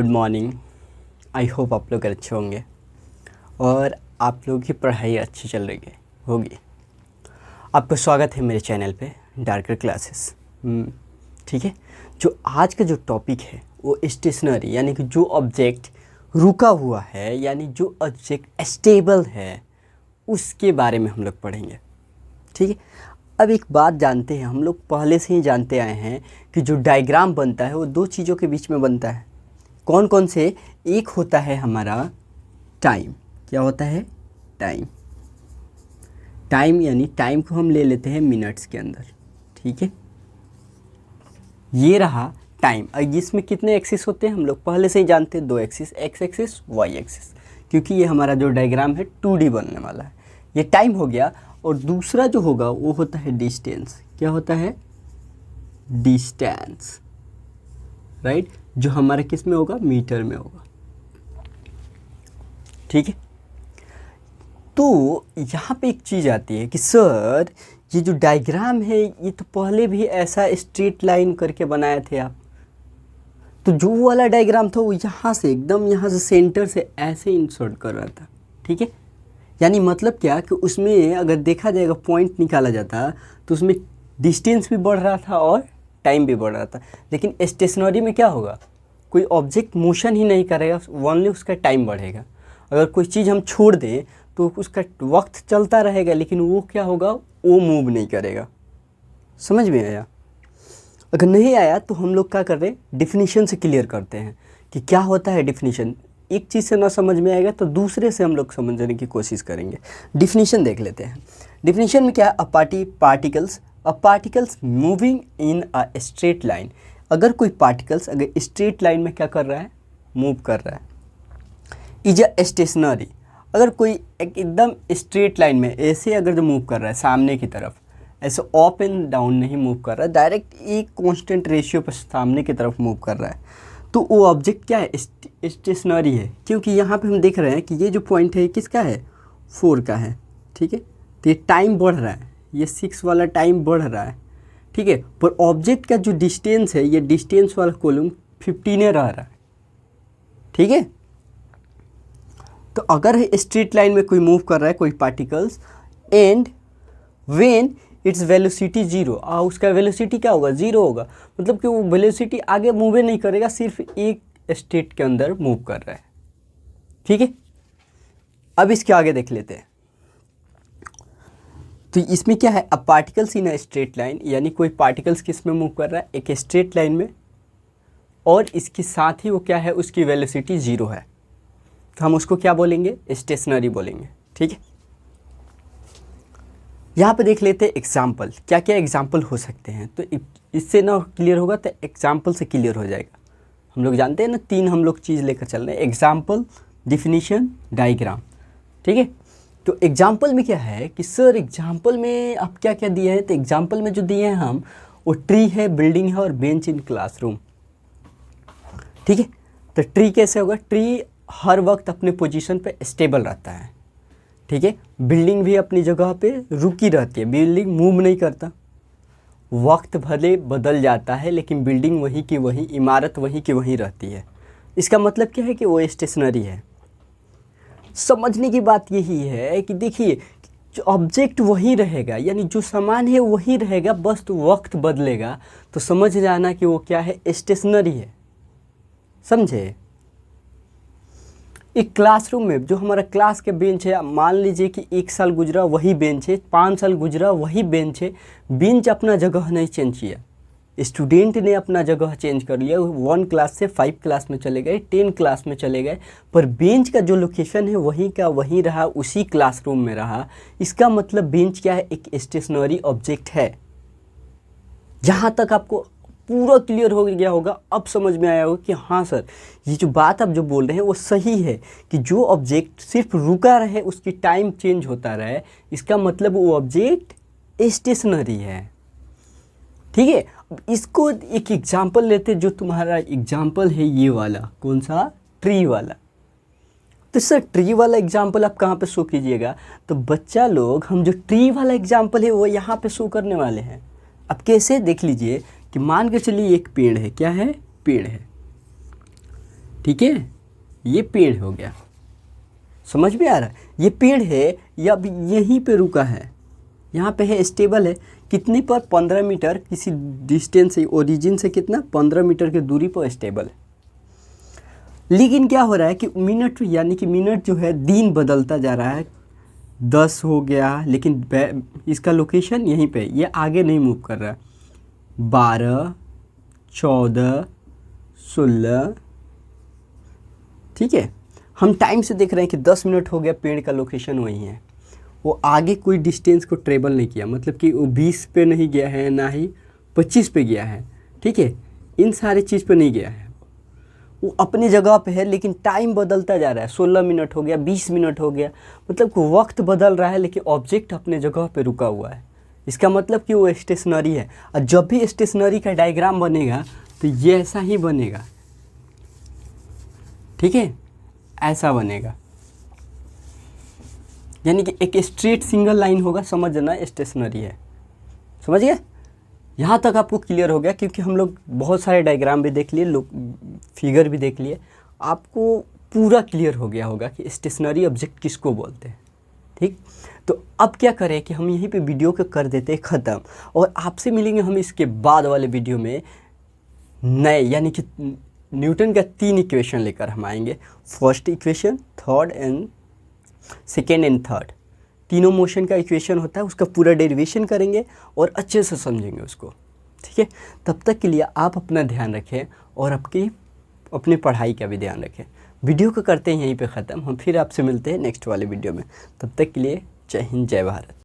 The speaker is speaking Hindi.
मॉर्निंग। आई होप आप लोग अच्छे होंगे और आप लोगों की पढ़ाई अच्छी चल रही होगी। आपका स्वागत है मेरे चैनल पे डार्कर क्लासेस। ठीक है, जो आज का जो टॉपिक है वो स्टेशनरी यानी कि जो ऑब्जेक्ट रुका हुआ है यानी जो ऑब्जेक्ट स्टेबल है उसके बारे में हम लोग पढ़ेंगे। ठीक है, अब एक बात जानते हैं, हम लोग पहले से ही जानते आए हैं कि जो डायग्राम बनता है वो दो चीज़ों के बीच में बनता है। कौन कौन से? एक होता है हमारा टाइम। क्या होता है? टाइम। टाइम यानी टाइम को हम ले लेते हैं मिनट्स के अंदर। ठीक है, ये रहा टाइम। अब इसमें कितने एक्सिस होते हैं हम लोग पहले से ही जानते हैं, 2 axis, x axis y axis, क्योंकि ये हमारा जो डायग्राम है 2D बनने वाला है। ये टाइम हो गया। और दूसरा जो होगा वो होता है डिस्टेंस। क्या होता है? डिस्टेंस, राइट, जो हमारा किस में होगा? मीटर में होगा। ठीक है, तो यहाँ पे एक चीज़ आती है कि सर ये जो डायग्राम है ये तो पहले भी ऐसा स्ट्रेट लाइन करके बनाए थे आप, तो जो वाला डायग्राम था वो यहाँ से एकदम यहाँ से सेंटर से ऐसे इंसर्ट कर रहा था। ठीक है, यानी मतलब क्या कि उसमें अगर देखा जाएगा पॉइंट निकाला जाता तो उसमें डिस्टेंस भी बढ़ रहा था और टाइम भी बढ़ रहा था। लेकिन स्टेशनरी में क्या होगा? कोई ऑब्जेक्ट मोशन ही नहीं करेगा, ओनली उसका टाइम बढ़ेगा। अगर कोई चीज़ हम छोड़ दें तो उसका वक्त चलता रहेगा लेकिन वो क्या होगा? वो मूव नहीं करेगा। समझ में आया? अगर नहीं आया तो हम लोग क्या कर रहे हैं? डिफिनीशन से क्लियर करते हैं कि क्या होता है डिफिनीशन। एक चीज़ से ना समझ में आएगा तो दूसरे से हम लोग समझने की कोशिश करेंगे। डिफिनीशन देख लेते हैं। डिफिनीशन में क्या है? Particles moving in a straight line. अगर कोई पार्टिकल्स अगर स्ट्रेट लाइन में क्या कर रहा है? मूव कर रहा है, इज अ स्टेशनरी। अगर कोई एकदम स्ट्रेट लाइन में ऐसे अगर जो मूव कर रहा है सामने की तरफ, ऐसे अप एंड डाउन नहीं मूव कर रहा है, डायरेक्ट एक कांस्टेंट रेशियो पर सामने की तरफ मूव कर रहा है, तो वो ऑब्जेक्ट क्या है? स्टेशनरी है। क्योंकि यहाँ पे हम देख रहे हैं कि ये जो पॉइंट है किसका है? 4 का है। ठीक है, तो ये टाइम बढ़ रहा है, ये 6 वाला टाइम बढ़ रहा है। ठीक है, पर ऑब्जेक्ट का जो डिस्टेंस है ये डिस्टेंस वाला कॉलम 15 रह रहा है। ठीक है, तो अगर स्ट्रेट लाइन में कोई मूव कर रहा है कोई particles and when its velocity 0, उसका वेलोसिटी क्या होगा? 0 होगा। मतलब कि वो वेलोसिटी आगे मूव नहीं करेगा, सिर्फ एक स्टेट के अंदर मूव कर रहा है। ठीक है, अब इसके आगे देख लेते हैं। तो इसमें क्या है? अब particles in a straight line, यानी कोई पार्टिकल्स किस में मूव कर रहा है? एक स्ट्रेट लाइन में, और इसके साथ ही वो क्या है? उसकी वेलोसिटी 0 है, तो हम उसको क्या बोलेंगे? स्टेशनरी बोलेंगे। ठीक है, यहाँ पे देख लेते हैं एग्जाम्पल। क्या क्या एग्जाम्पल हो सकते हैं, तो इससे ना क्लियर होगा तो एग्जाम्पल से क्लियर हो जाएगा। हम लोग जानते हैं ना 3 हम लोग चीज़ लेकर चल रहे हैं: एग्जाम्पल, डिफिनीशन, डायग्राम। ठीक है, तो एग्जाम्पल में क्या है कि सर एग्जाम्पल में आप क्या क्या दिए हैं? तो एग्जाम्पल में जो दिए हैं हम, वो ट्री है, बिल्डिंग है और बेंच इन क्लासरूम। ठीक है, तो ट्री कैसे होगा? ट्री हर वक्त अपने पोजीशन पे स्टेबल रहता है। ठीक है, बिल्डिंग भी अपनी जगह पे रुकी रहती है, बिल्डिंग मूव नहीं करता। वक्त भले बदल जाता है लेकिन बिल्डिंग वहीं की वहीं, इमारत वहीं की वहीं रहती है। इसका मतलब क्या है? कि वो स्टेशनरी है। समझने की बात यही है कि देखिए, जो ऑब्जेक्ट वही रहेगा, यानी जो सामान है वही रहेगा, बस तो वक्त बदलेगा, तो समझ जाना कि वो क्या है? स्टेशनरी है। समझे? एक क्लासरूम में जो हमारा क्लास के बेंच है, मान लीजिए कि 1 साल गुजरा वही बेंच है, 5 साल गुजरा वही बेंच है, बेंच अपना जगह नहीं चेंज किया, स्टूडेंट ने अपना जगह चेंज कर लिया। 1 क्लास से 5 क्लास में चले गए, 10 क्लास में चले गए, पर बेंच का जो लोकेशन है वहीं का वहीं रहा, उसी क्लासरूम में रहा। इसका मतलब बेंच क्या है? एक स्टेशनरी ऑब्जेक्ट है। जहाँ तक आपको पूरा क्लियर हो गया होगा, अब समझ में आया होगा कि हाँ सर, ये जो बात आप जो बोल रहे हैं वो सही है कि जो ऑब्जेक्ट सिर्फ रुका रहे, उसकी टाइम चेंज होता रहे, इसका मतलब वो ऑब्जेक्ट स्टेशनरी है। ठीक है, अब इसको एक एग्जाम्पल लेते, जो तुम्हारा एग्जाम्पल है ये वाला, कौन सा? ट्री वाला। तो सर ट्री वाला एग्जाम्पल आप कहाँ पे शो कीजिएगा? तो बच्चा लोग, हम जो ट्री वाला एग्जाम्पल है वो यहाँ पे शो करने वाले हैं। अब कैसे? देख लीजिए कि मान के चलिए एक पेड़ है। क्या है? पेड़ है। ठीक है, ये पेड़ हो गया, समझ में आ रहा है? ये पेड़ है, या अभी यहीं पे रुका है, यहाँ पे है, स्टेबल है, कितने पर 15 मीटर किसी डिस्टेंस से, ओरिजिन से कितना 15 मीटर की दूरी पर स्टेबल है। लेकिन क्या हो रहा है कि मिनट, यानी कि मिनट जो है दिन बदलता जा रहा है, 10 हो गया, लेकिन इसका लोकेशन यहीं पे, ये आगे नहीं मूव कर रहा है, 12, 14, 16, ठीक है। हम टाइम से देख रहे हैं कि 10 मिनट हो गया, पेड़ का लोकेशन वही है, वो आगे कोई डिस्टेंस को ट्रेवल नहीं किया, मतलब कि वो 20 पे नहीं गया है, ना ही 25 पे गया है, ठीक है, इन सारे चीज़ पे नहीं गया है, वो अपनी जगह पे है, लेकिन टाइम बदलता जा रहा है, 16 मिनट हो गया, 20 मिनट हो गया, मतलब कि वक्त बदल रहा है, लेकिन ऑब्जेक्ट अपने जगह पे रुका हुआ है। इसका मतलब कि वो स्टेशनरी है। और जब भी स्टेशनरी का डायग्राम बनेगा तो ये ऐसा ही बनेगा, ठीक है, ऐसा बनेगा, यानी कि एक स्ट्रेट सिंगल लाइन होगा, समझना स्टेशनरी है। समझ गए? यहाँ तक आपको क्लियर हो गया, क्योंकि हम लोग बहुत सारे डायग्राम भी देख लिए, लोग फिगर भी देख लिए, आपको पूरा क्लियर हो गया होगा कि स्टेशनरी ऑब्जेक्ट किसको बोलते हैं। ठीक, तो अब क्या करें कि हम यहीं पे वीडियो को कर देते हैं ख़त्म, और आपसे मिलेंगे हम इसके बाद वाले वीडियो में नए, यानी कि न्यूटन का 3 इक्वेशन लेकर हम आएंगे। First equation, third and second and third, तीनों मोशन का इक्वेशन होता है, उसका पूरा डेरिवेशन करेंगे और अच्छे से समझेंगे उसको। ठीक है, तब तक के लिए आप अपना ध्यान रखें और अपनी पढ़ाई का भी ध्यान रखें। वीडियो को करते हैं यहीं पे ख़त्म, हम फिर आपसे मिलते हैं नेक्स्ट वाले वीडियो में। तब तक के लिए जय हिंद, जय भारत।